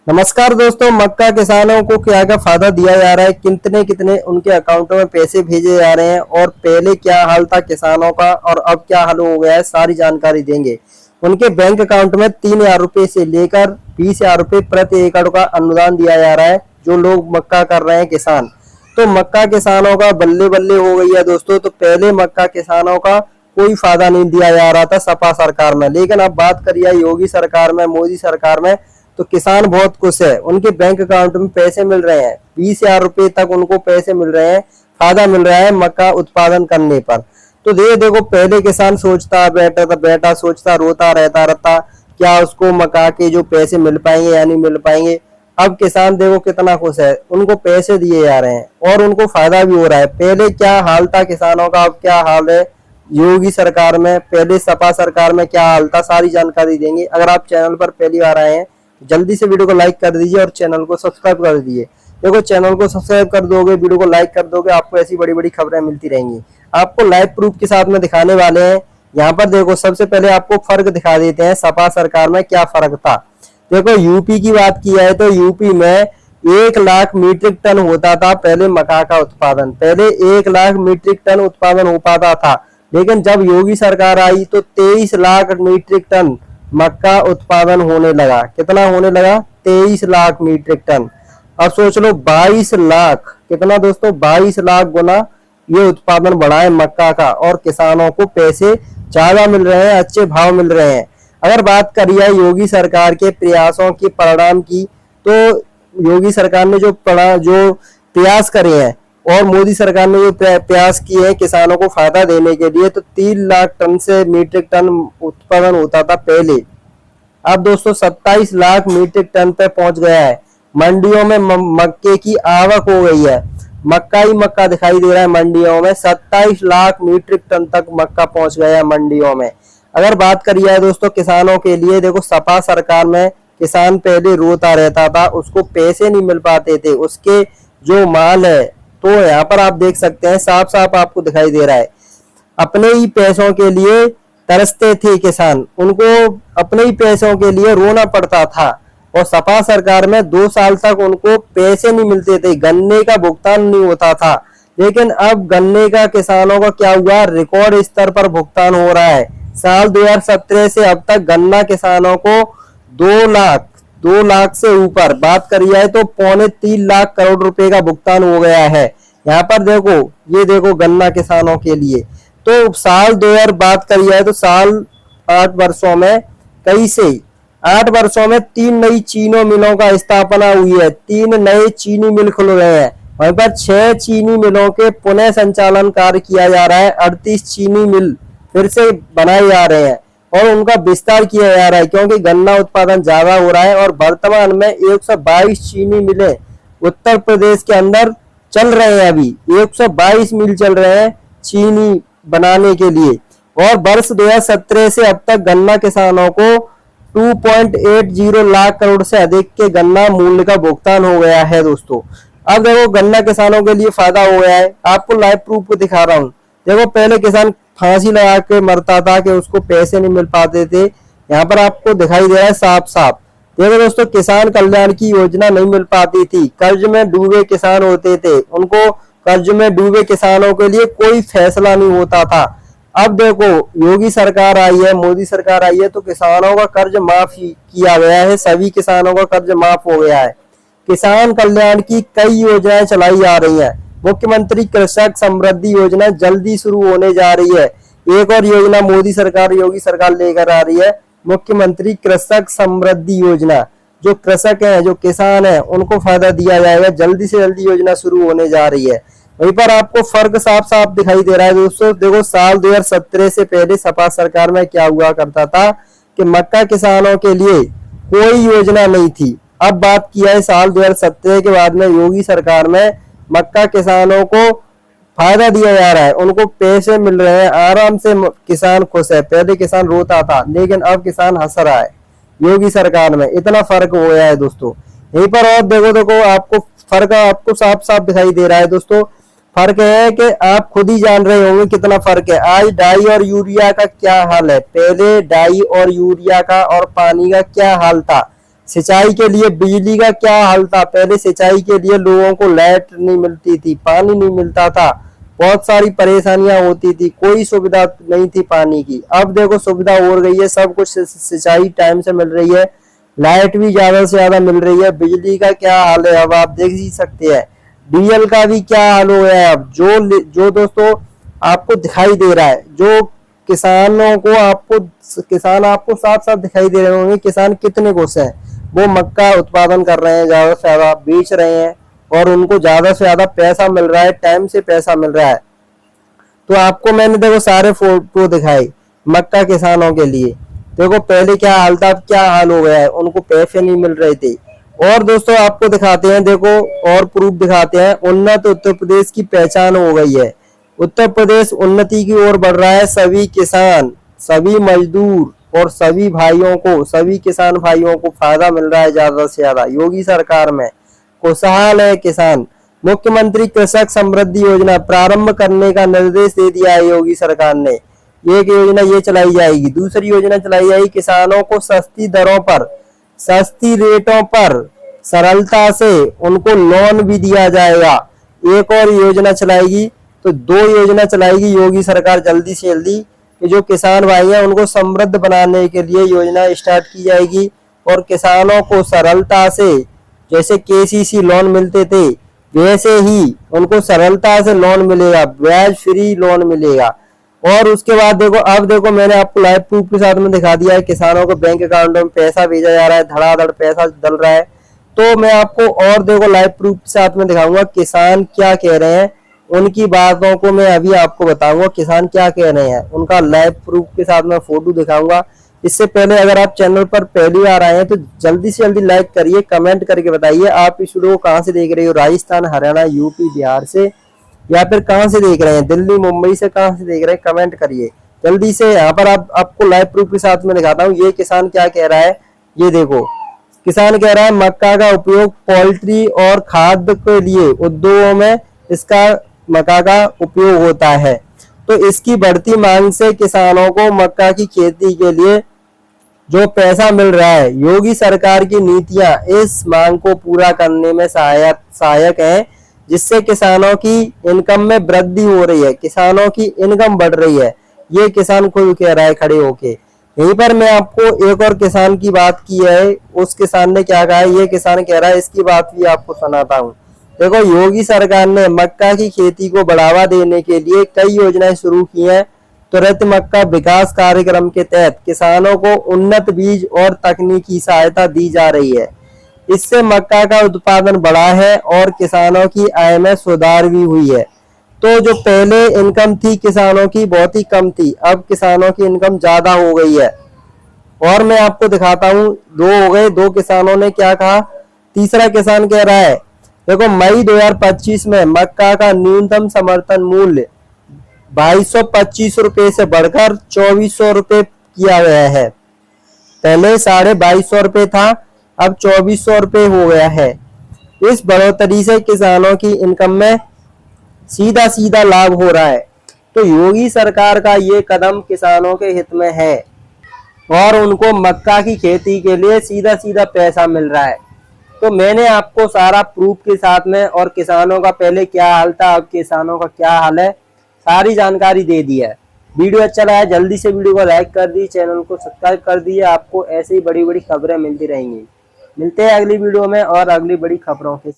नमस्कार दोस्तों, मक्का किसानों को क्या क्या फायदा दिया जा रहा है, कितने कितने उनके अकाउंटों में पैसे भेजे जा रहे हैं और पहले क्या हाल था किसानों का और अब क्या हाल हो गया है, सारी जानकारी देंगे। उनके बैंक अकाउंट में 3,000 रुपए से लेकर 20,000 रुपए प्रति एकड़ का अनुदान दिया जा रहा है जो लोग मक्का कर रहे हैं किसान। तो मक्का किसानों का बल्ले बल्ले हो गई है दोस्तों। तो पहले मक्का किसानों का कोई फायदा नहीं दिया जा रहा था सपा सरकार में, लेकिन अब बात करिए योगी सरकार में, मोदी सरकार में, तो किसान बहुत खुश है। उनके बैंक अकाउंट में पैसे मिल रहे हैं, 20,000 रुपए तक उनको पैसे मिल रहे हैं, फायदा मिल रहा है मक्का उत्पादन करने पर। तो देखो पहले किसान सोचता बैठा सोचता रोता रहता क्या उसको मक्का के जो पैसे मिल पाएंगे या नहीं मिल पाएंगे। अब किसान देखो कितना खुश है, उनको पैसे दिए जा रहे हैं और उनको फायदा भी हो रहा है। पहले क्या हाल था किसानों का, अब क्या हाल है योगी सरकार में, पहले सपा सरकार में क्या हाल था, सारी जानकारी देंगे। अगर आप चैनल पर पहली बार आए हैं जल्दी से वीडियो को लाइक कर दीजिए और चैनल को सब्सक्राइब कर दीजिए। देखो चैनल को सब्सक्राइब कर दोगे, वीडियो को लाइक कर दोगे, आपको ऐसी बड़ी बड़ी खबरें मिलती रहेंगी। आपको लाइव प्रूफ के साथ में दिखाने वाले हैं। यहाँ पर देखो सबसे पहले आपको फर्क दिखा देते हैं, सपा सरकार में क्या फर्क था। देखो यूपी की बात की है तो यूपी में 1,00,000 मीट्रिक टन होता था पहले मक्का का उत्पादन। पहले 1,00,000 मीट्रिक टन उत्पादन हो पाता था, लेकिन जब योगी सरकार आई तो 23 लाख मीट्रिक टन मक्का उत्पादन होने लगा। कितना होने लगा? 23 लाख मीट्रिक टन। अब सोच लो 22 लाख, कितना दोस्तों? 22 लाख गुना ये उत्पादन बढ़ा है मक्का का और किसानों को पैसे ज्यादा मिल रहे हैं, अच्छे भाव मिल रहे हैं। अगर बात करिए योगी सरकार के प्रयासों की, परिणाम की, तो योगी सरकार ने जो प्रयास करे हैं और मोदी सरकार ने जो प्रयास किए हैं किसानों को फायदा देने के लिए, तो 3 लाख टन से मीट्रिक टन उत्पादन होता था पहले। अब दोस्तों 27 लाख मीट्रिक टन पे पहुंच गया है। मंडियों में मक्के की आवक हो गई है, मक्का ही मक्का दिखाई दे रहा है मंडियों में। 27 लाख मीट्रिक टन तक मक्का पहुंच गया है मंडियों में। अगर बात करिए दोस्तों किसानों के लिए, देखो सपा सरकार में किसान पहले रोता रहता था, उसको पैसे नहीं मिल पाते थे, उसके जो माल है, तो यहाँ पर आप देख सकते हैं साफ साफ आपको दिखाई दे रहा है, अपने ही पैसों के लिए तरसते थे किसान, उनको अपने ही पैसों के लिए रोना पड़ता था। और सपा सरकार में 2 साल तक उनको पैसे नहीं मिलते थे, गन्ने का भुगतान नहीं होता था। लेकिन अब गन्ने का किसानों का क्या हुआ, रिकॉर्ड स्तर पर भुगतान हो रहा है। साल 2017 से अब तक गन्ना किसानों को 2 लाख से ऊपर, बात करी जाए तो 2.25 लाख करोड़ रुपए का भुगतान हो गया है। यहाँ पर देखो, ये देखो गन्ना किसानों के लिए। तो साल 2000 बात करी जाए तो साल 8 वर्षों में, कई से 8 वर्षों में 3 नई चीनी मिलों का स्थापना हुई है, 3 नए चीनी मिल खुल रहे हैं। वहीं पर 6 चीनी मिलों के पुनः संचालन कार्य किया जा रहा है। 38 चीनी मिल फिर से बनाए जा रहे हैं और उनका विस्तार किया जा रहा है, क्योंकि गन्ना उत्पादन ज्यादा हो रहा है। और वर्तमान में 122 चीनी मिलें उत्तर प्रदेश के अंदर चल रहे हैं। अभी 122 मिल चल रहे हैं चीनी बनाने के लिए। और वर्ष 2017 से अब तक गन्ना किसानों को 2.80 लाख करोड़ से अधिक के गन्ना मूल्य का भुगतान हो गया है दोस्तों। अब देखो गन्ना किसानों के लिए फायदा हो गया है। आपको लाइव प्रूफ को दिखा रहा हूँ। देखो पहले किसान फांसी लगा के मरता था कि उसको पैसे नहीं मिल पाते थे, यहाँ पर आपको दिखाई दे रहा है साफ साफ। देखो दोस्तों किसान कल्याण की योजना नहीं मिल पाती थी, कर्ज में डूबे किसान होते थे, उनको कर्ज में डूबे किसानों के लिए कोई फैसला नहीं होता था। अब देखो योगी सरकार आई है, मोदी सरकार आई है, तो किसानों का कर्ज माफ किया गया है, सभी किसानों का कर्ज माफ हो गया है। किसान कल्याण की कई योजनाएं चलाई जा रही हैं। मुख्यमंत्री कृषक समृद्धि योजना जल्दी शुरू होने जा रही है। एक और योजना मोदी सरकार, योगी सरकार लेकर आ रही है, मुख्यमंत्री कृषक समृद्धि योजना। जो कृषक हैं, जो किसान हैं, उनको फायदा दिया जाएगा, जल्दी से जल्दी योजना शुरू होने जा रही है। वहीं पर आपको फर्क साफ साफ दिखाई दे रहा है दोस्तों। देखो साल 2017 से पहले सपा सरकार में क्या हुआ करता था कि मक्का किसानों के लिए कोई योजना नहीं थी। अब बात किया है साल 2017 के बाद में योगी सरकार में मक्का किसानों को फायदा दिया जा रहा है, उनको पैसे मिल रहे हैं, आराम से किसान खुश है। पहले किसान रोता था, लेकिन अब किसान हंस रहा है योगी सरकार में। इतना फर्क हो गया है दोस्तों। यहीं पर और देखो आपको फर्क आपको साफ साफ दिखाई दे रहा है दोस्तों। फर्क है कि आप खुद ही जान रहे होंगे कितना फर्क है। आज डाई और यूरिया का क्या हाल है, पहले डाई और यूरिया का और पानी का क्या हाल था। सिंचाई के लिए बिजली का क्या हाल था। पहले सिंचाई के लिए लोगों को लाइट नहीं मिलती थी, पानी नहीं मिलता था, बहुत सारी परेशानियां होती थी, कोई सुविधा नहीं थी पानी की। अब देखो सुविधा हो गई है, सब कुछ सिंचाई टाइम से मिल रही है, लाइट भी ज्यादा से ज्यादा मिल रही है। बिजली का क्या हाल है अब आप देख ही सकते हैं। डीजल का भी क्या हाल हो गया है अब, जो दोस्तों आपको दिखाई दे रहा है, जो किसानों को आपको किसान आपको साथ साथ दिखाई दे रहे होंगे, किसान कितने खुश हैं। वो मक्का उत्पादन कर रहे हैं, ज्यादा से ज्यादा बेच रहे हैं और उनको ज्यादा से ज्यादा पैसा मिल रहा है, टाइम से पैसा मिल रहा है। तो आपको मैंने देखो सारे फोटो दिखाए मक्का किसानों के लिए। देखो पहले क्या हाल था, अब क्या हाल हो गया है, उनको पैसे नहीं मिल रहे थे। और दोस्तों आपको दिखाते हैं, देखो और प्रूफ दिखाते हैं। उन्नत उत्तर प्रदेश की पहचान हो गई है, उत्तर प्रदेश उन्नति की ओर बढ़ रहा है। सभी किसान, सभी मजदूर और सभी भाइयों को, सभी किसान भाइयों को फायदा मिल रहा है ज्यादा से ज्यादा। योगी सरकार में खुशहाल है किसान। मुख्यमंत्री कृषक समृद्धि योजना प्रारंभ करने का निर्देश दे दिया है योगी सरकार ने। एक योजना ये चलाई जाएगी, दूसरी योजना चलाई जाएगी किसानों को सस्ती दरों पर, सस्ती रेटों पर सरलता से उनको लोन भी दिया जाएगा। एक और योजना चलाएगी, तो 2 योजना चलाएगी योगी सरकार जल्दी से जल्दी, कि जो किसान भाई हैं उनको समृद्ध बनाने के लिए योजना स्टार्ट की जाएगी। और किसानों को सरलता से, जैसे केसीसी लोन मिलते थे वैसे ही उनको सरलता से लोन मिलेगा, ब्याज फ्री लोन मिलेगा। और उसके बाद देखो, अब देखो मैंने आपको लाइव प्रूफ के साथ में दिखा दिया है, किसानों को बैंक अकाउंट में पैसा भेजा जा रहा है, धड़ाधड़ पैसा डल रहा है। तो मैं आपको और देखो लाइव प्रूफ के साथ में दिखाऊंगा किसान क्या कह रहे हैं, उनकी बातों को मैं अभी आपको बताऊंगा किसान क्या कह रहे हैं, उनका लाइव प्रूफ के साथ में फोटो दिखाऊंगा। इससे पहले अगर आप चैनल पर पहली बार आए हैं तो जल्दी से जल्दी लाइक करिए, कमेंट करके बताइए आप इस वीडियो को कहाँ से देख रहे हो, राजस्थान, हरियाणा, यूपी, बिहार से, या फिर कहाँ से देख रहे हैं, दिल्ली, मुंबई से कहाँ से देख रहे हैं, कमेंट करिए जल्दी से। यहाँ पर आपको लाइव प्रूफ के साथ में दिखाता हूँ ये किसान क्या कह रहा है। ये देखो किसान कह रहा है मक्का का उपयोग पोल्ट्री और खाद्य के लिए उद्योगों में इसका मक्का का उपयोग होता है। तो इसकी बढ़ती मांग से किसानों को मक्का की खेती के लिए जो पैसा मिल रहा है, योगी सरकार की नीतियां इस मांग को पूरा करने में सहायक है, जिससे किसानों की इनकम में वृद्धि हो रही है, किसानों की इनकम बढ़ रही है। ये किसान खुद कह रहा है खड़े होके। यहीं पर मैं आपको एक और किसान की बात की है, उस किसान ने क्या कहा है, ये किसान कह रहा है, इसकी बात भी आपको सुनाता हूँ। देखो योगी सरकार ने मक्का की खेती को बढ़ावा देने के लिए कई योजनाएं शुरू की हैं। तुरंत मक्का विकास कार्यक्रम के तहत किसानों को उन्नत बीज और तकनीकी सहायता दी जा रही है। इससे मक्का का उत्पादन बढ़ा है और किसानों की आय में सुधार भी हुई है। तो जो पहले इनकम थी किसानों की बहुत ही कम थी, अब किसानों की इनकम ज्यादा हो गई है। और मैं आपको दिखाता हूँ, 2 हो गए, 2 किसानों ने क्या कहा। तीसरा किसान कह रहा है, देखो मई 2025 में मक्का का न्यूनतम समर्थन मूल्य 2225 रुपए से बढ़कर 2400 रुपए किया गया है। पहले 2250 रुपए था, अब 2400 रुपए हो गया है। इस बढ़ोतरी से किसानों की इनकम में सीधा सीधा लाभ हो रहा है। तो योगी सरकार का ये कदम किसानों के हित में है और उनको मक्का की खेती के लिए सीधा सीधा पैसा मिल रहा है। तो मैंने आपको सारा प्रूफ के साथ में, और किसानों का पहले क्या हाल था अब किसानों का क्या हाल है, सारी जानकारी दे दी है। वीडियो अच्छा लगा जल्दी से वीडियो को लाइक कर दी, चैनल को सब्सक्राइब कर दिए। आपको ऐसे ही बड़ी बड़ी खबरें मिलती रहेंगी। मिलते हैं अगली वीडियो में और अगली बड़ी खबरों के।